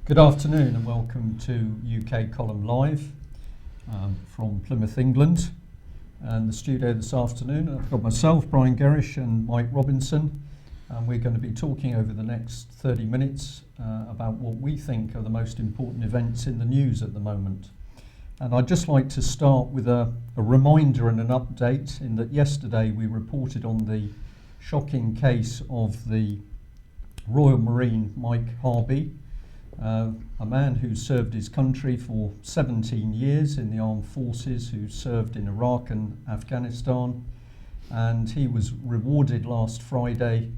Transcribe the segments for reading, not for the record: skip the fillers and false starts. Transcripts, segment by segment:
Good afternoon and welcome to UK Column Live from Plymouth, England. And the studio this afternoon, I've got myself, Brian Gerrish and Mike Robinson, and we're going to be talking over the next 30 minutes about what we think are the most important events in the news at the moment. And I'd just like to start with a reminder and an update in that yesterday we reported on the shocking case of the Royal Marine Mike Harvey, a man who served his country for 17 years in the armed forces, who served in Iraq and Afghanistan, and he was rewarded last Friday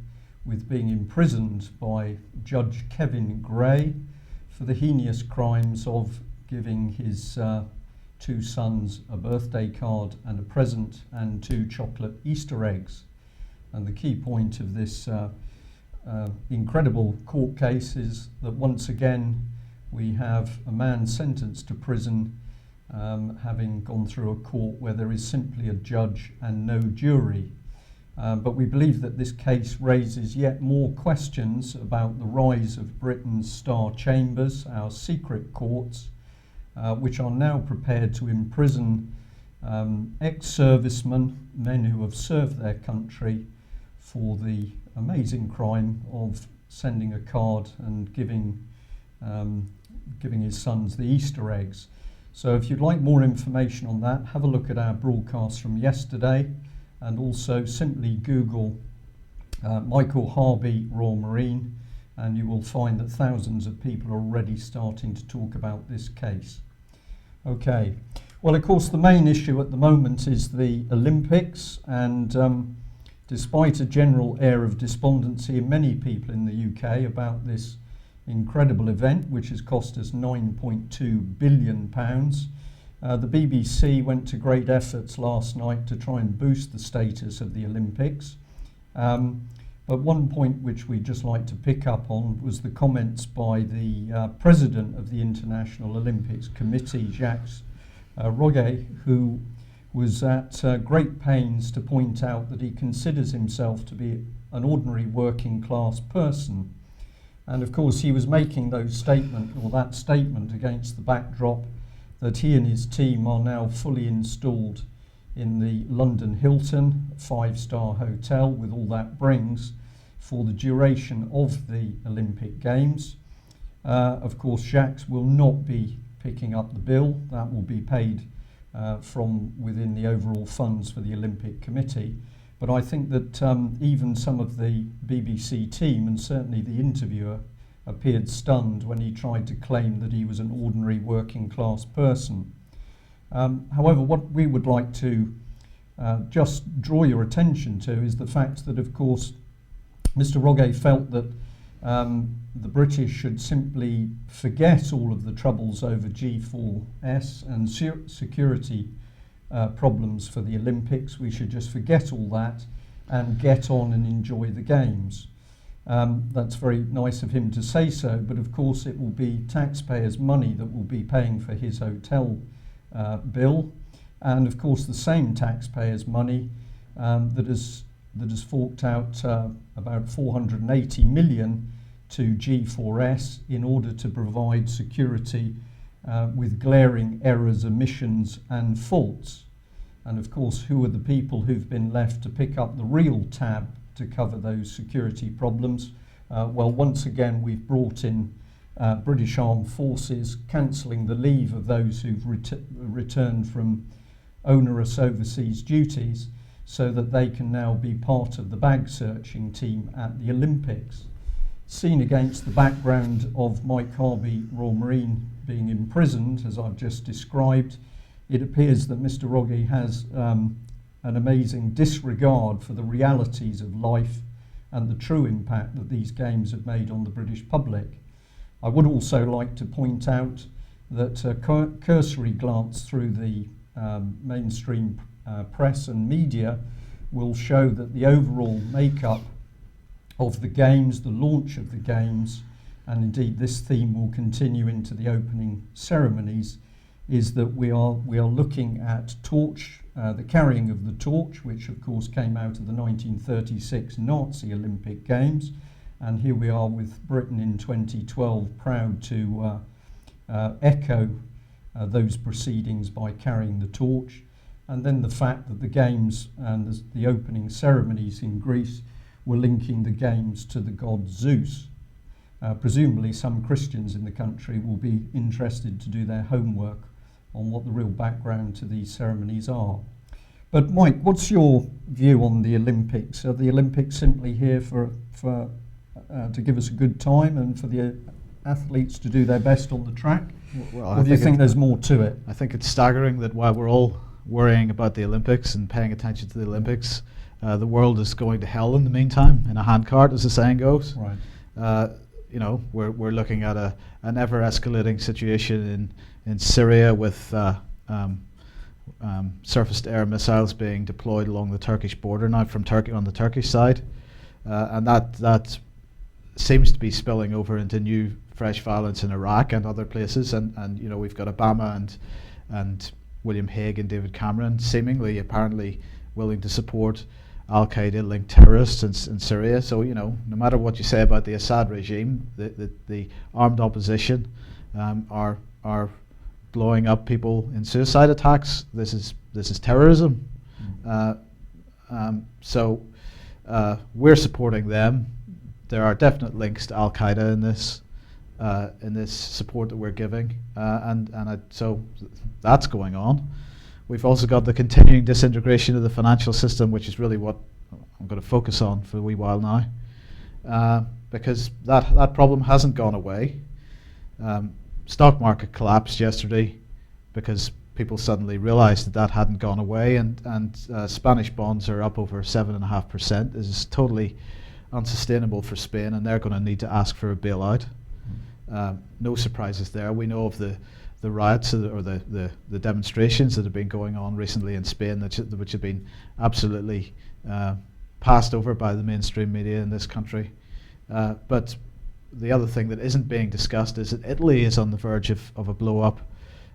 with being imprisoned by Judge Kevin Gray for the heinous crimes of giving his two sons a birthday card and a present and 2 chocolate Easter eggs. And the key point of this incredible court case is that once again we have a man sentenced to prison having gone through a court where there is simply a judge and no jury. But we believe that this case raises yet more questions about the rise of Britain's star chambers, our secret courts, which are now prepared to imprison ex-servicemen, men who have served their country, for the amazing crime of sending a card and giving his sons the Easter eggs. So if you'd like more information on that, have a look at our broadcast from yesterday, and also simply Google Michael Harvey Royal Marine, and you will find that thousands of people are already starting to talk about this case. Okay, well, of course the main issue at the moment is the Olympics, and despite a general air of despondency in many people in the UK about this incredible event, which has cost us £9.2 billion, the BBC went to great efforts last night to try and boost the status of the Olympics. But one point which we'd just like to pick up on was the comments by the president of the International Olympics Committee, Jacques Roguet, who was at great pains to point out that he considers himself to be an ordinary working class person. And of course he was making that statement against the backdrop that he and his team are now fully installed in the London Hilton 5-star hotel, with all that brings, for the duration of the Olympic Games. Of course, Jacques will not be picking up the bill. That will be paid from within the overall funds for the Olympic Committee. But I think that even some of the BBC team, and certainly the interviewer, appeared stunned when he tried to claim that he was an ordinary working class person. However, what we would like to just draw your attention to is the fact that, of course, Mr. Roguet felt that the British should simply forget all of the troubles over G4S and security problems for the Olympics. We should just forget all that and get on and enjoy the Games. That's very nice of him to say so, but of course it will be taxpayers' money that will be paying for his hotel bill, and of course the same taxpayers' money that has forked out about 480 million to G4S in order to provide security with glaring errors, omissions and faults. And of course, who are the people who've been left to pick up the real tab to cover those security problems? Well, once again, we've brought in British Armed Forces, cancelling the leave of those who've returned from onerous overseas duties, so that they can now be part of the bag searching team at the Olympics. Seen against the background of Mike Harvey Royal Marine being imprisoned, as I've just described, it appears that Mr. Roguet has an amazing disregard for the realities of life and the true impact that these games have made on the British public. I would also like to point out that a cursory glance through the mainstream press and media will show that the overall makeup of the Games, the launch of the Games, and indeed this theme will continue into the opening ceremonies, is that we are looking at the carrying of the torch, which of course came out of the 1936 Nazi Olympic Games, And here we are with Britain in 2012, proud to echo those proceedings by carrying the torch. And then the fact that the games and the opening ceremonies in Greece were linking the games to the god Zeus. Presumably some Christians in the country will be interested to do their homework on what the real background to these ceremonies are. But Mike, what's your view on the Olympics? Are the Olympics simply here to give us a good time and for the athletes to do their best on the track? Or do you think there's more to it? I think it's staggering that while we're all worrying about the Olympics and paying attention to the Olympics, the world is going to hell in the meantime, in a handcart, as the saying goes. Right. We're looking at an ever escalating situation in Syria with surface-to-air missiles being deployed along the Turkish border now from Turkey on the Turkish side, and that seems to be spilling over into new fresh violence in Iraq and other places. And we've got Obama and William Hague and David Cameron seemingly, apparently, willing to support Al-Qaeda-linked terrorists in Syria. So no matter what you say about the Assad regime, the armed opposition are blowing up people in suicide attacks. This is terrorism. So we're supporting them. There are definite links to Al-Qaeda in this support that we're giving, so that's going on. We've also got the continuing disintegration of the financial system, which is really what I'm going to focus on for a wee while now, because that problem hasn't gone away. Stock market collapsed yesterday because people suddenly realised that hadn't gone away, and Spanish bonds are up over 7.5%. This is totally unsustainable for Spain, and they're going to need to ask for a bailout. No surprises there. We know of the riots or the demonstrations that have been going on recently in Spain, which have been absolutely passed over by the mainstream media in this country. But the other thing that isn't being discussed is that Italy is on the verge of a blow up,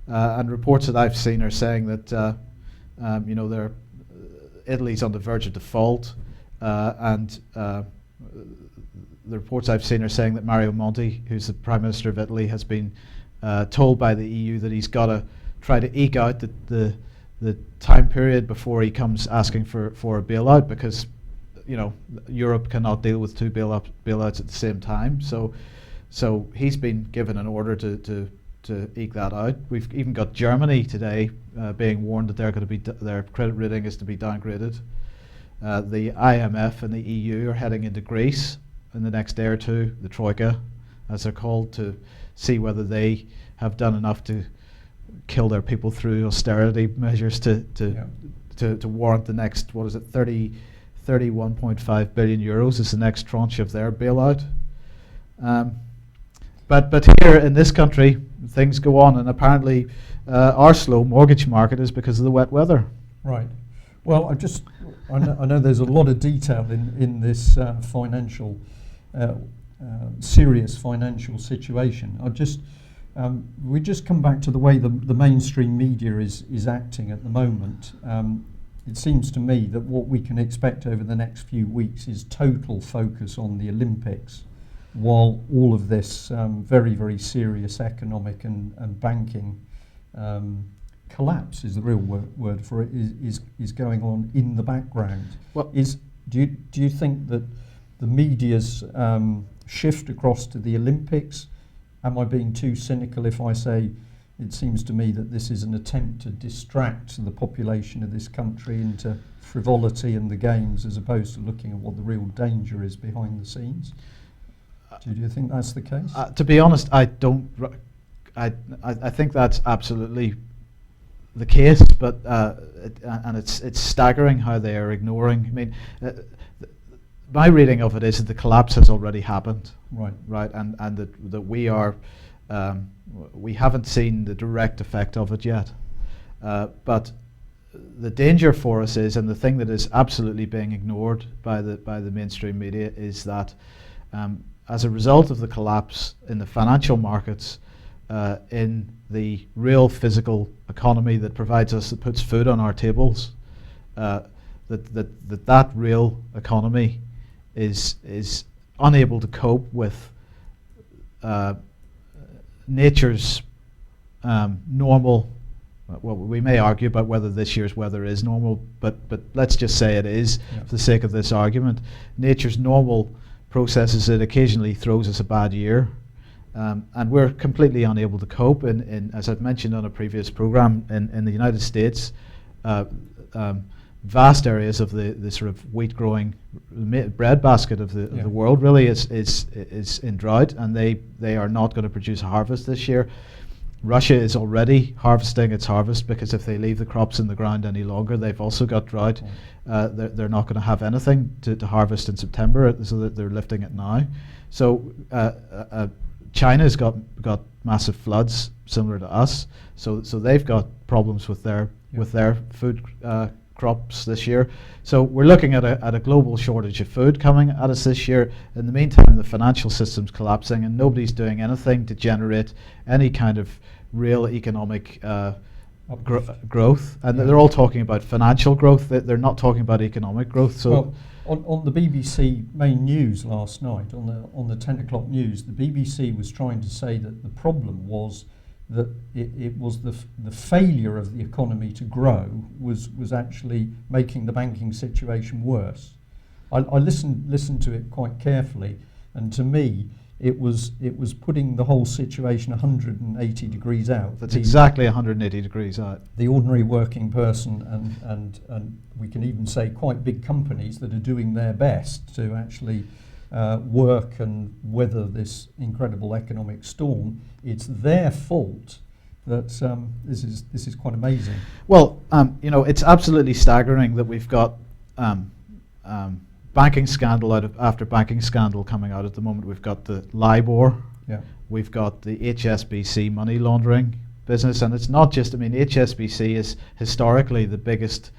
and reports that I've seen are saying that Italy's on the verge of default, and the reports I've seen are saying that Mario Monti, who's the Prime Minister of Italy, has been told by the EU that he's got to try to eke out the time period before he comes asking for a bailout, because Europe cannot deal with two bailouts at the same time. So he's been given an order to eke that out. We've even got Germany today being warned that their credit rating is to be downgraded. The IMF and the EU are heading into Greece in the next day or two, the Troika, as they're called, to see whether they have done enough to kill their people through austerity measures to warrant the next, 31.5 billion euros is the next tranche of their bailout. But here in this country, things go on, and apparently our slow mortgage market is because of the wet weather. Right. Well, I know there's a lot of detail in this serious financial situation. We just come back to the way the mainstream media is acting at the moment. It seems to me that what we can expect over the next few weeks is total focus on the Olympics, while all of this very, very serious economic and banking collapse is the real word for it, is going on in the background. Do you think that the media's shift across to the Olympics, am I being too cynical if I say it seems to me that this is an attempt to distract the population of this country into frivolity and the games, as opposed to looking at what the real danger is behind the scenes? Do you think that's the case? To be honest, I don't. I think that's absolutely the case, but it's staggering how they are ignoring. I mean, my reading of it is that the collapse has already happened. Right, and that we are. We haven't seen the direct effect of it yet, but the danger for us is, and the thing that is absolutely being ignored by the mainstream media, is that as a result of the collapse in the financial markets, in the real physical economy that puts food on our tables, that real economy is unable to cope with nature's normal. Well, we may argue about whether this year's weather is normal, but let's just say it is, for the sake of this argument. Nature's normal processes, it occasionally throws us a bad year, and we're completely unable to cope. In as I've mentioned on a previous program, in the United States, vast areas of the sort of wheat growing breadbasket of the world really is in drought, and they are not going to produce a harvest this year. Russia is already harvesting its harvest, because if they leave the crops in the ground any longer, they've also got drought. They're not going to have anything to harvest in September, so that they're lifting it now. So China's got massive floods similar to us. So they've got problems with their food crops this year. So we're looking at a global shortage of food coming at us this year. In the meantime, the financial system's collapsing, and nobody's doing anything to generate any kind of real economic growth. And they're all talking about financial growth. They're not talking about economic growth. So. Well, on the BBC main news last night, on the 10 o'clock news, the BBC was trying to say that the problem was that it was the failure of the economy to grow was actually making the banking situation worse. I listened to it quite carefully, and to me it was putting the whole situation 180 degrees out. That's exactly 180 degrees out. The ordinary working person and we can even say quite big companies that are doing their best to actually work and weather this incredible economic storm. It's their fault that this is quite amazing. Well, it's absolutely staggering that we've got banking scandal after banking scandal coming out at the moment. We've got the LIBOR, we've got the HSBC money laundering business, and it's not just. I mean, HSBC is historically the biggest.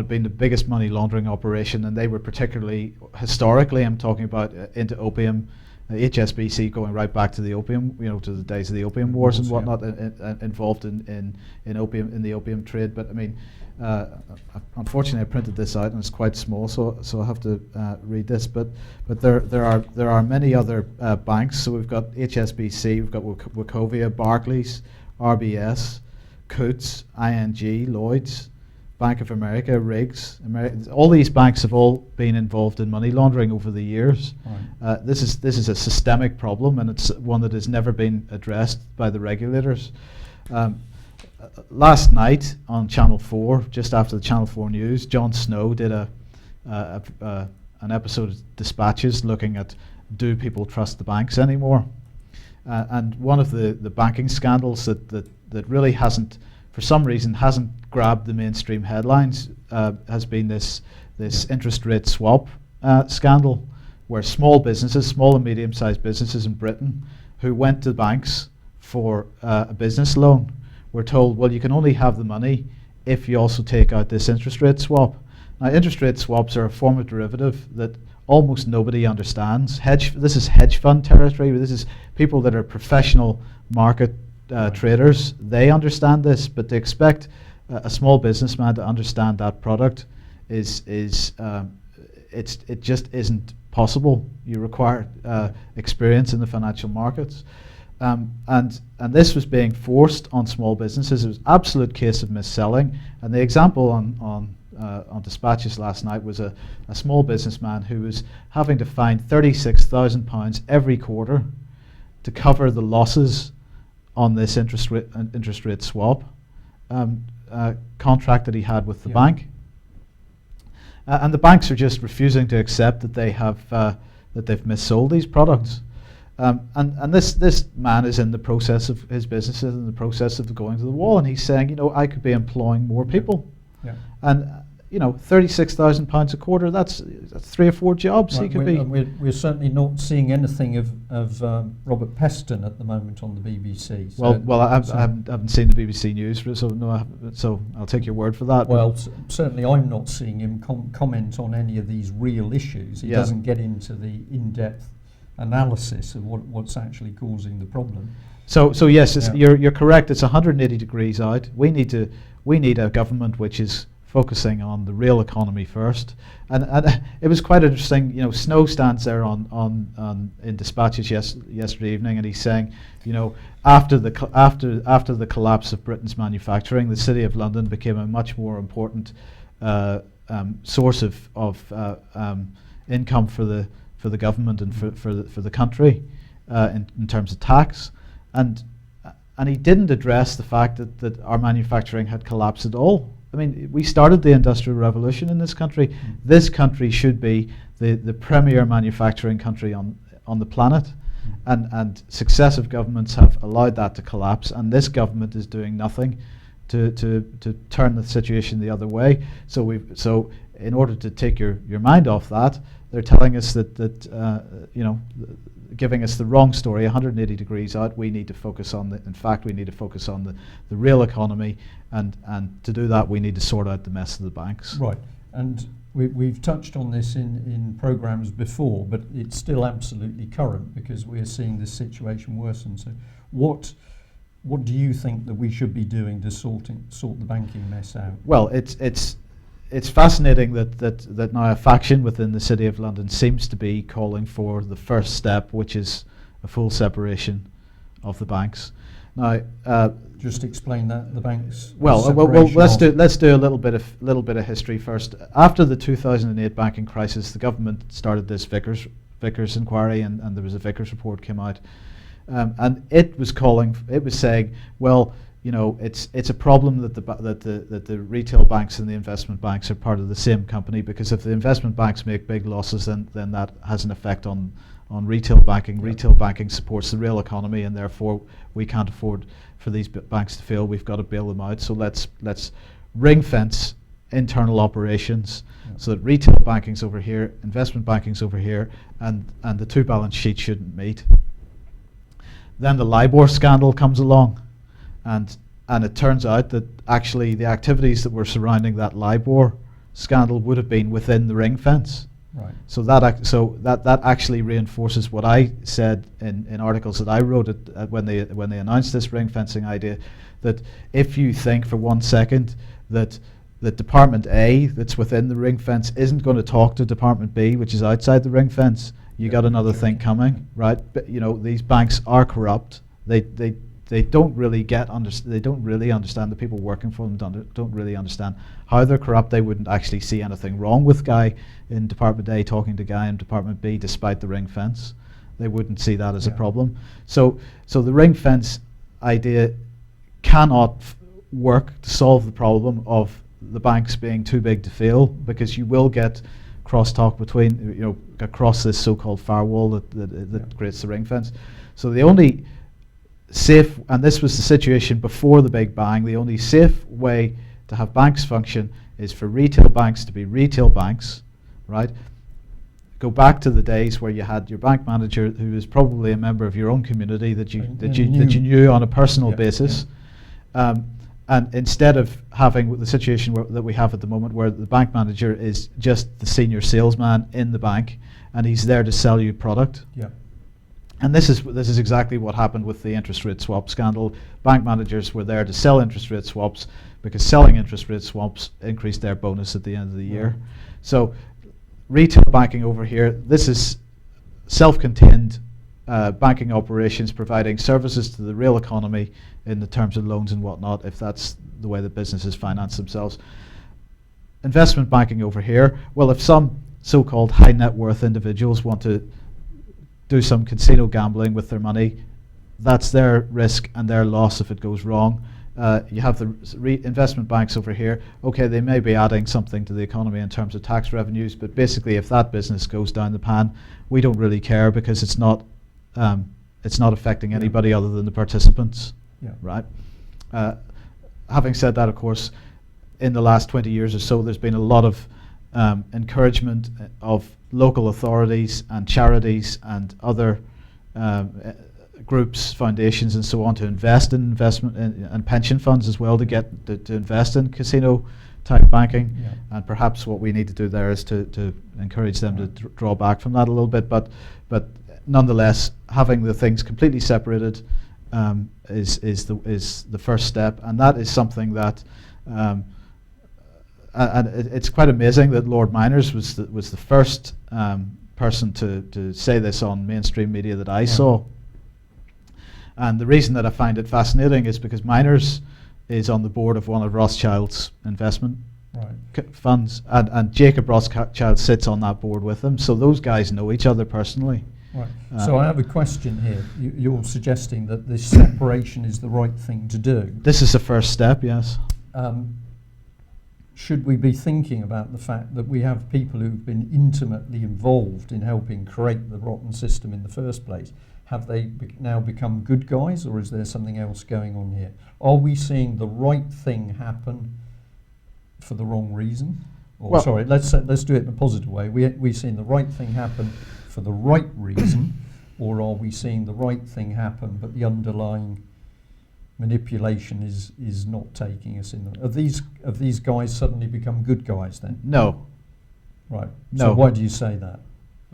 Been the biggest money laundering operation, and they were particularly historically, I'm talking about into opium, HSBC going right back to the opium, to the days of the opium wars and whatnot, involved in opium, in the opium trade. But I mean, unfortunately, I printed this out and it's quite small, so I have to read this. But there are many other banks. So we've got HSBC, we've got Wachovia, Barclays, RBS, Coutts, ING, Lloyds, Bank of America, Riggs. All these banks have all been involved in money laundering over the years. Right. This is a systemic problem, and it's one that has never been addressed by the regulators. Last night on Channel 4, just after the Channel 4 news, Jon Snow did an episode of Dispatches looking at, do people trust the banks anymore? And one of the banking scandals that really hasn't, for some reason, hasn't grabbed the mainstream headlines has been this interest rate swap scandal, where small and medium-sized businesses in Britain who went to banks for a business loan were told, well, you can only have the money if you also take out this interest rate swap. Now, interest rate swaps are a form of derivative that almost nobody understands. This is hedge fund territory. This is people that are professional market traders. They understand this, but to expect a small businessman to understand that product it just isn't possible. You require experience in the financial markets, and this was being forced on small businesses. It was an absolute case of mis-selling. And the example on Dispatches last night was a small businessman who was having to find £36,000 every quarter to cover the losses on this interest rate swap contract that he had with the bank, and the banks are just refusing to accept that they have that they've missold these products, and this man is in the process of his business is in the process of going to the wall, and he's saying, I could be employing more people, and £36,000 a quarter, that's 3 or 4 jobs. Right, he could be. We're certainly not seeing anything of Robert Peston at the moment on the BBC. So I haven't seen the BBC News, so I'll take your word for that. Well, certainly I'm not seeing him comment on any of these real issues. He doesn't get into the in-depth analysis of what's actually causing the problem. So yes, you're correct. It's 180 degrees out. We need a government which is focusing on the real economy first. And it was quite interesting. You know, Snow stands there in dispatches yesterday evening, and he's saying, you know, after the collapse of Britain's manufacturing, the City of London became a much more important source of income for the government and for the country in terms of tax, and he didn't address the fact that our manufacturing had collapsed at all. I mean, we started the Industrial Revolution in this country. This country should be the premier manufacturing country on the planet, and successive governments have allowed that to collapse, and this government is doing nothing to turn the situation the other way. So in order to take your mind off that, they're telling us that you know, giving us the wrong story 180 degrees out. We need to focus on we need to focus on the real economy, and to do that we need to sort out the mess of the banks. Right, and we've touched on this in programmes before, but it's still absolutely current because we're seeing this situation worsen. So what do you think that we should be doing to sort the banking mess out? Well, it's fascinating that now a faction within the City of London seems to be calling for the first step, which is a full separation of the banks. Now, just explain that, the banks. Well, let's do a little bit of history first. After the 2008 banking crisis, the government started this Vickers inquiry, and there was a Vickers report came out, and it was saying, well, you know, it's a problem that the retail banks and the investment banks are part of the same company, because if the investment banks make big losses, then that has an effect on retail banking. Retail banking supports the real economy, and therefore we can't afford for these banks to fail. We've got to bail them out. So let's ring fence internal operations so that retail banking's over here, investment banking's over here, and the two balance sheets shouldn't meet. Then the LIBOR scandal comes along, and it turns out that actually the activities that were surrounding that LIBOR scandal would have been within the ring fence. Right. So that actually reinforces what I said in articles that I wrote when they announced this ring fencing idea, that if you think for 1 second that Department A that's within the ring fence isn't going to talk to Department B, which is outside the ring fence, you got another thing coming, right? But you know, these banks are corrupt. They don't really they don't really understand, the people working for them don't really understand how they're corrupt. They wouldn't actually see anything wrong with Guy in Department A talking to Guy in Department B despite the ring fence. They wouldn't see that as a problem. So the ring fence idea cannot work to solve the problem of the banks being too big to fail, because you will get crosstalk between, you know, across this so-called firewall that creates the ring fence. So the only safe, and this was the situation before the Big Bang, the only safe way to have banks function is for retail banks to be retail banks, right? Go back to the days where you had your bank manager who was probably a member of your own community that you knew on a personal basis. And instead of having the situation that we have at the moment, where the bank manager is just the senior salesman in the bank, and he's there to sell you product. Yeah. And this is exactly what happened with the interest rate swap scandal. Bank managers were there to sell interest rate swaps, because selling interest rate swaps increased their bonus at the end of the year. So retail banking over here, this is self-contained banking operations providing services to the real economy in the terms of loans and whatnot, if that's the way that businesses finance themselves. Investment banking over here, well, if some so-called high net worth individuals want to do some casino gambling with their money, that's their risk and their loss if it goes wrong. You have the investment banks over here. Okay, they may be adding something to the economy in terms of tax revenues, but basically if that business goes down the pan, we don't really care, because it's not affecting anybody other than the participants. Yeah. Right. Having said that, of course, in the last 20 years or so, there's been a lot of encouragement of local authorities and charities and other groups, foundations, and so on to invest in investment and pension funds as well, to get to invest in casino type banking. Yeah. And perhaps what we need to do there is to encourage them to draw back from that a little bit. But nonetheless, having the things completely separated is the first step, and that is something that and it's quite amazing that Lord Miners was the first person to say this on mainstream media that I saw. And the reason that I find it fascinating is because Miners is on the board of one of Rothschild's investment funds, and Jacob Rothschild sits on that board with him. So those guys know each other personally. Right. So I have a question here. You're suggesting that this separation is the right thing to do. This is the first step, yes. Should we be thinking about the fact that we have people who've been intimately involved in helping create the rotten system in the first place? Have they now become good guys, or is there something else going on here? Are we seeing the right thing happen for the wrong reason? Or, well, sorry, let's do it in a positive way. We seeing the right thing happen for the right reason, or are we seeing the right thing happen but the underlying manipulation is not taking us in? Have these guys suddenly become good guys then? No. Right. No. So why do you say that?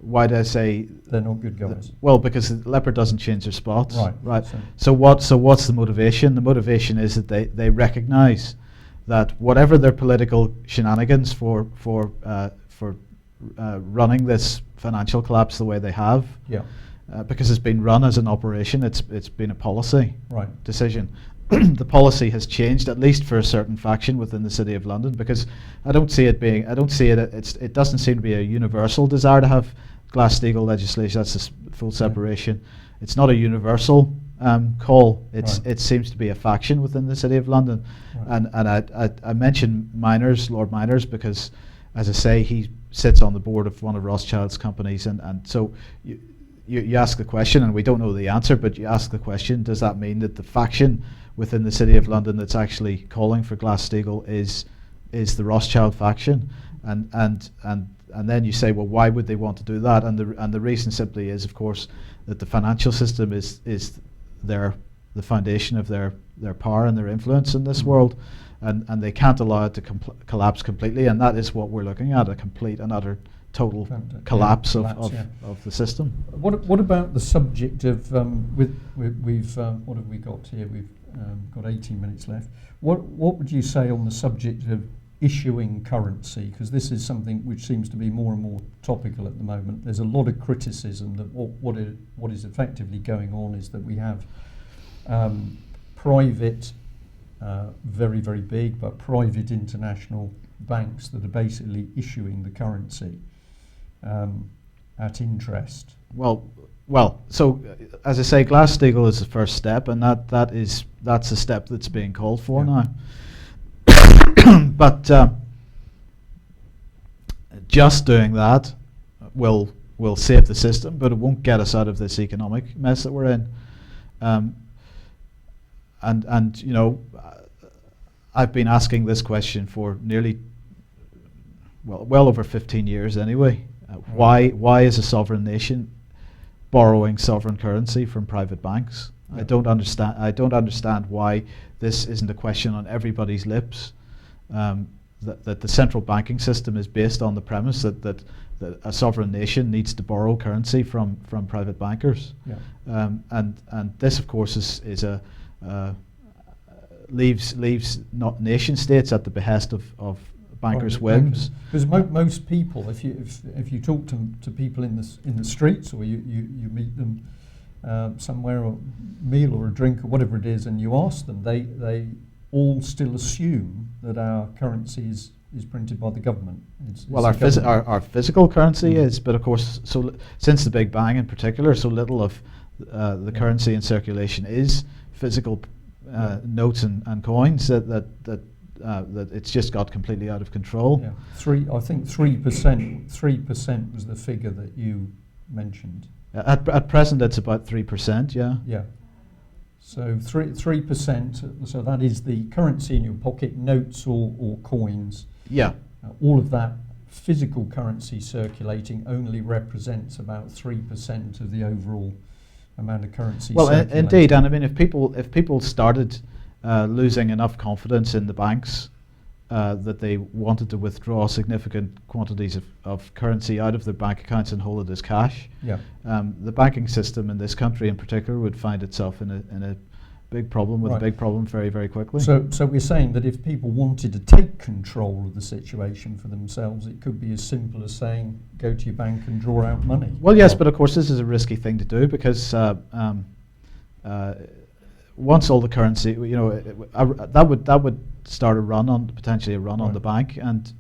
Why do I say they're not good guys? Well, because the leopard doesn't change their spots. Right. So what's the motivation? The motivation is that they recognise that whatever their political shenanigans for running this financial collapse the way they have, because it's been run as an operation, it's been a policy decision. The policy has changed, at least for a certain faction within the City of London, because it doesn't seem to be a universal desire to have Glass-Steagall legislation. That's a full separation. It's not a universal call. It seems to be a faction within the City of London. And I mentioned Lord Miners, because, as I say, he sits on the board of one of Rothschild's companies, and so you ask the question, and we don't know the answer, but you ask the question: does that mean that the faction within the City of London that's actually calling for Glass-Steagall is the Rothschild faction? And then you say, well, why would they want to do that? And the reason simply is, of course, that the financial system is the foundation of their power and their influence in this world, and they can't allow it to collapse completely. And that is what we're looking at: a complete and utter total collapse of the system. What about the subject of we've what have we got here? We've got 18 minutes left. What would you say on the subject of issuing currency? Because this is something which seems to be more and more topical at the moment. There's a lot of criticism that what is effectively going on is that we have private, very, very big, but private international banks that are basically issuing the currency at interest. Well, so as I say, Glass-Steagall is the first step, and that's a step that's being called for now. But just doing that will save the system, but it won't get us out of this economic mess that we're in. And you know, I've been asking this question for well over 15 years anyway. Why is a sovereign nation borrowing sovereign currency from private banks? I don't understand why this isn't a question on everybody's lips. That the central banking system is based on the premise that a sovereign nation needs to borrow currency from private bankers. And this, of course, leaves not nation states at the behest of bankers' whims. Because most people, if you talk to people in the streets, or you meet them somewhere, or meal or a drink or whatever it is, and you ask them, they all still assume that our currency is printed by the government. Our physical currency is, but of course, so since the Big Bang in particular, so little of the currency in circulation is physical notes and coins that it's just got completely out of control. I think 3% was the figure that you mentioned. At present, it's about 3%. Yeah. So 3%. So that is the currency in your pocket, notes or coins. Yeah. All of that physical currency circulating only represents about 3% of the overall amount of currency. Well, indeed, and I mean, if people started losing enough confidence in the banks that they wanted to withdraw significant quantities of currency out of their bank accounts and hold it as cash, the banking system in this country in particular would find itself in big problem with a Right. big problem very, very quickly. So we're saying that if people wanted to take control of the situation for themselves, it could be as simple as saying, go to your bank and draw out money. Well, yes, but of course this is a risky thing to do because once all the currency, that would start a run on potentially a run on Right. the bank, and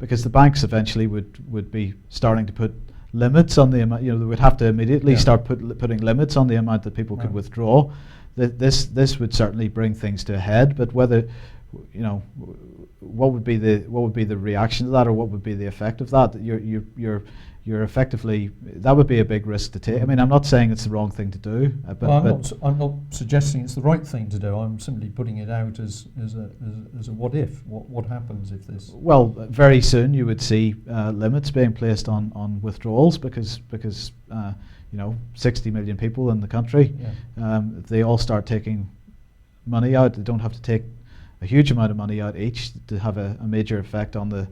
because the banks eventually would be starting to put limits on the amount. They would have to immediately Yeah. start putting limits on the amount that people could Right. withdraw. This would certainly bring things to a head, but whether what would be the reaction to that, or what would be the effect of that? You're effectively, that would be a big risk to take. I mean, I'm not saying it's the wrong thing to do, but I'm not suggesting it's the right thing to do. I'm simply putting it out as a what if. What happens if this? well, very soon you would see limits being placed on withdrawals because 60 million people in the country. Yeah. If they all start taking money out, they don't have to take a huge amount of money out each to have a major effect on the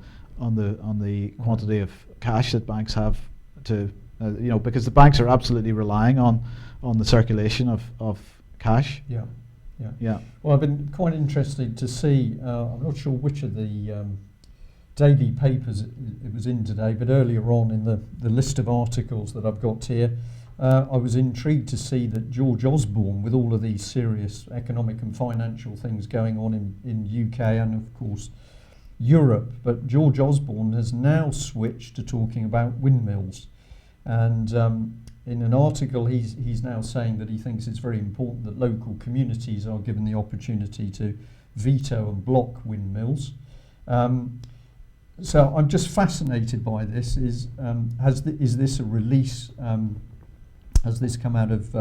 quantity of cash that banks have to because the banks are absolutely relying on the circulation of cash. Yeah. Yeah. Well, I've been quite interested to see. I'm not sure which of the daily papers it was in today, but earlier on in the list of articles that I've got here, I was intrigued to see that George Osborne, with all of these serious economic and financial things going on in UK and of course Europe, but George Osborne has now switched to talking about windmills, and in an article he's now saying that he thinks it's very important that local communities are given the opportunity to veto and block windmills. So I'm just fascinated by this. Is this a release? Has this come out of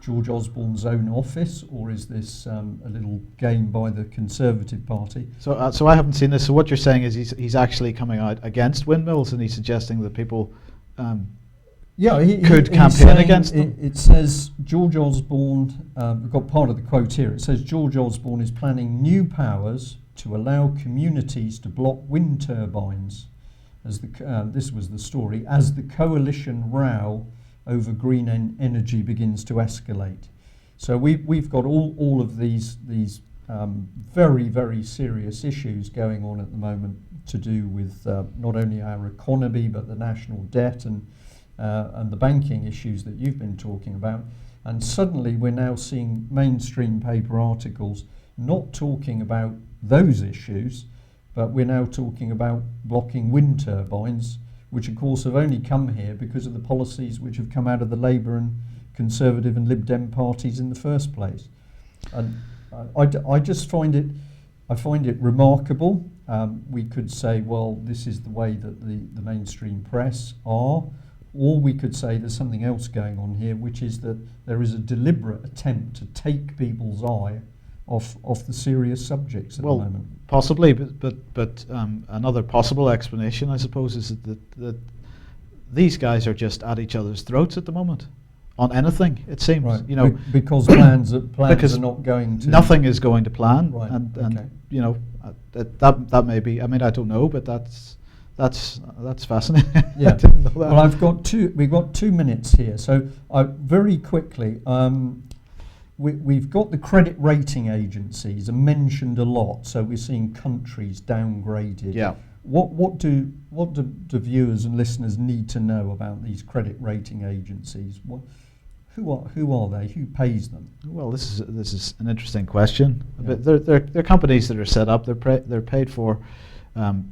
George Osborne's own office, or is this a little game by the Conservative Party? So I haven't seen this. So what you're saying is he's actually coming out against windmills, and he's suggesting that people could campaign against them. It says George Osborne. We've got part of the quote here. It says George Osborne is planning new powers to allow communities to block wind turbines. This was the story, as the coalition row over green energy begins to escalate. So we've got all of these very, very serious issues going on at the moment to do with not only our economy but the national debt and the banking issues that you've been talking about. And suddenly we're now seeing mainstream paper articles not talking about those issues, but we're now talking about blocking wind turbines, which of course have only come here because of the policies which have come out of the Labour and Conservative and Lib Dem parties in the first place. And I just find it remarkable. We could say, well, this is the way that the mainstream press are, or we could say there's something else going on here, which is that there is a deliberate attempt to take people's eye off the serious subjects at the moment. Possibly, but another possible explanation, I suppose, is that these guys are just at each other's throats at the moment on anything. It seems, right. Because plans are not going to. Nothing is going to plan, right. and that may be. I mean, I don't know, but that's fascinating. Yeah. I didn't know that. We've got 2 minutes here, so very quickly. We've got the credit rating agencies are mentioned a lot, so we're seeing countries downgraded. Yeah. What do viewers and listeners need to know about these credit rating agencies? Who are they? Who pays them? Well, this is an interesting question. Yeah. But they're companies that are set up. They're paid for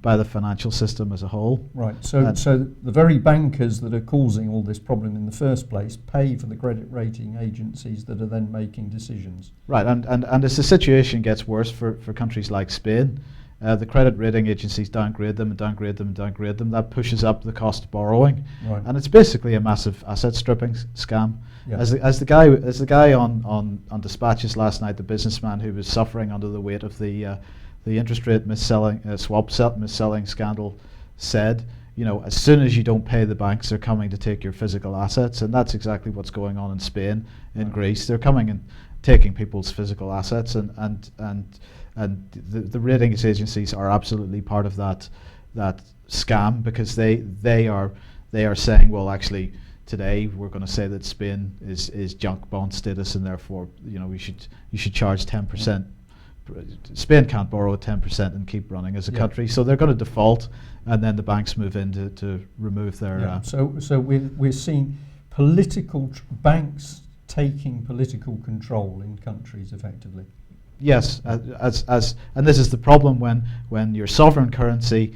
by the financial system as a whole. Right. So the very bankers that are causing all this problem in the first place pay for the credit rating agencies that are then making decisions. Right. And as the situation gets worse for countries like Spain, the credit rating agencies downgrade them and downgrade them and downgrade them. That pushes up the cost of borrowing, Right. and it's basically a massive asset stripping scam. Yeah. As the guy on Dispatches last night, the businessman who was suffering under the weight of the interest rate swap mis-selling scandal said, as soon as you don't pay the banks, they're coming to take your physical assets, and that's exactly what's going on in Spain, in Right. Greece. They're coming and taking people's physical assets, and the ratings agencies are absolutely part of that scam, because they are saying, well, actually, today we're going to say that Spain is junk bond status, and therefore you should charge 10%. Spain can't borrow at 10% and keep running as a country, so they're going to default, and then the banks move in to remove their. So we're seeing banks taking political control in countries effectively. Yes, and this is the problem when your sovereign currency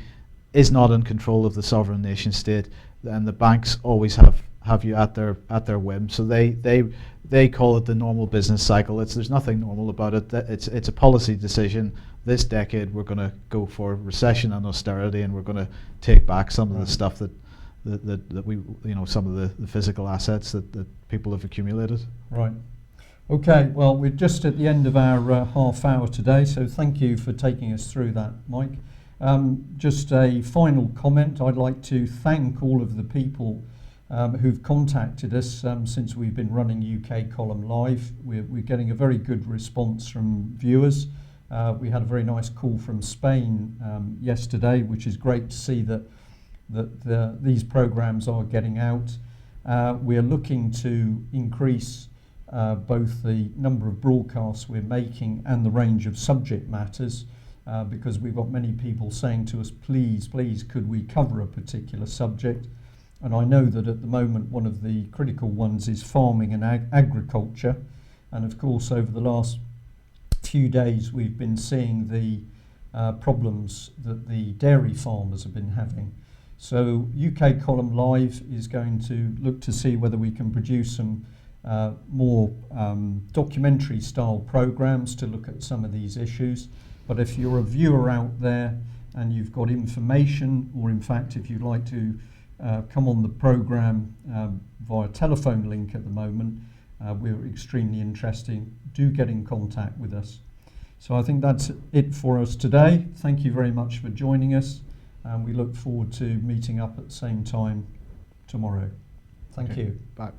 is not in control of the sovereign nation state, and the banks always have you at their whim. So they call it the normal business cycle. There's nothing normal about it. It's a policy decision. This decade we're going to go for recession and austerity, and we're going to take back some of the stuff that we some of the physical assets that people have accumulated. Right. Okay. Well, we're just at the end of our half hour today, so thank you for taking us through that, Mike. Just a final comment. I'd like to thank all of the people who've contacted us since we've been running UK Column Live. We're getting a very good response from viewers. We had a very nice call from Spain yesterday, which is great to see that these programs are getting out. We're looking to increase both the number of broadcasts we're making and the range of subject matters, because we've got many people saying to us, please, could we cover a particular subject? And I know that at the moment one of the critical ones is farming and agriculture. And of course, over the last few days, we've been seeing the problems that the dairy farmers have been having. So UK Column Live is going to look to see whether we can produce some more documentary style programs to look at some of these issues. But if you're a viewer out there and you've got information, or in fact if you'd like to come on the program via telephone link at the moment, we're extremely interested. Do get in contact with us. So I think that's it for us today. Thank you very much for joining us, and we look forward to meeting up at the same time tomorrow. Thank you. Bye.